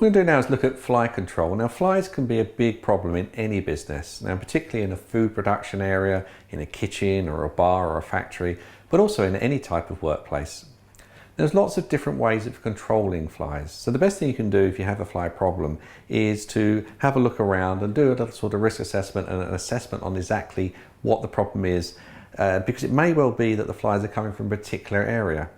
What we're going to do now is look at fly control. Now, flies can be a big problem in any business, now particularly in a food production area, in a kitchen or a bar or a factory, but also in any type of workplace. There's lots of different ways of controlling flies. So the best thing you can do if you have a fly problem is to have a look around and do a sort of risk assessment and an assessment on exactly what the problem is, because it may well be that the flies are coming from a particular area.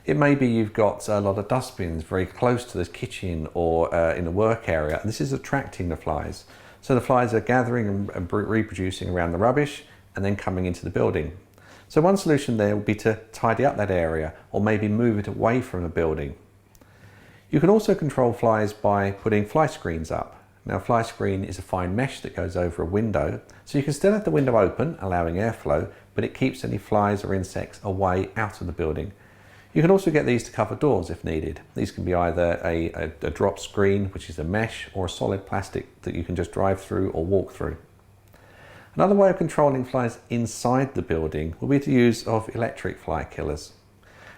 It may be you've got a lot of dustbins very close to the kitchen or in the work area, and this is attracting the flies. So the flies are gathering and reproducing around the rubbish and then coming into the building. So one solution there would be to tidy up that area or maybe move it away from the building. You can also control flies by putting fly screens up. Now, a fly screen is a fine mesh that goes over a window, so you can still have the window open, allowing airflow, but it keeps any flies or insects away out of the building. You can also get these to cover doors if needed. These can be either a drop screen, which is a mesh, or a solid plastic that you can just drive through or walk through. Another way of controlling flies inside the building will be the use of electric fly killers.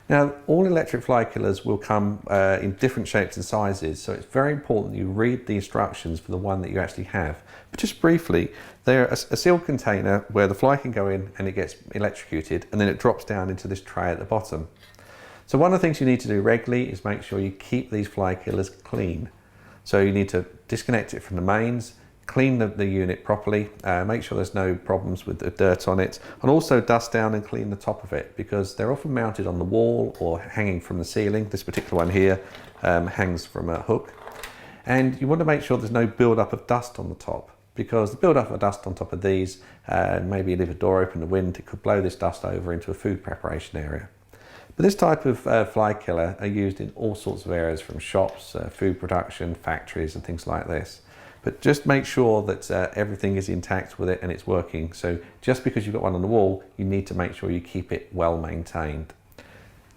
Now, all electric fly killers will come in different shapes and sizes, so it's very important that you read the instructions for the one that you actually have. But just briefly, they're a sealed container where the fly can go in and it gets electrocuted, and then it drops down into this tray at the bottom. So one of the things you need to do regularly is make sure you keep these fly killers clean. So you need to disconnect it from the mains, clean the unit properly, make sure there's no problems with the dirt on it, and also dust down and clean the top of it, because they're often mounted on the wall or hanging from the ceiling. This particular one here hangs from a hook. And you want to make sure there's no build-up of dust on the top, because the build-up of dust on top of these, maybe you leave a door open, the wind, it could blow this dust over into a food preparation area. But this type of fly killer are used in all sorts of areas, from shops, food production, factories and things like this. But just make sure that everything is intact with it and it's working. So just because you've got one on the wall, you need to make sure you keep it well maintained.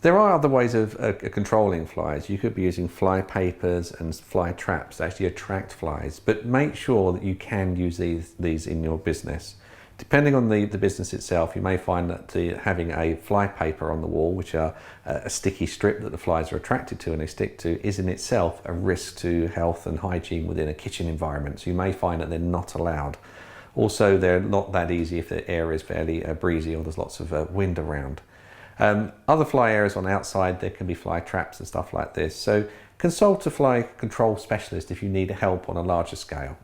There are other ways of controlling flies. You could be using fly papers and fly traps to actually attract flies, but make sure that you can use these in your business. Depending on the business itself, you may find that having a fly paper on the wall, which are a sticky strip that the flies are attracted to and they stick to, is in itself a risk to health and hygiene within a kitchen environment. So you may find that they're not allowed. Also, they're not that easy if the air is fairly breezy or there's lots of wind around. Other fly areas on the outside, there can be fly traps and stuff like this. So consult a fly control specialist if you need help on a larger scale.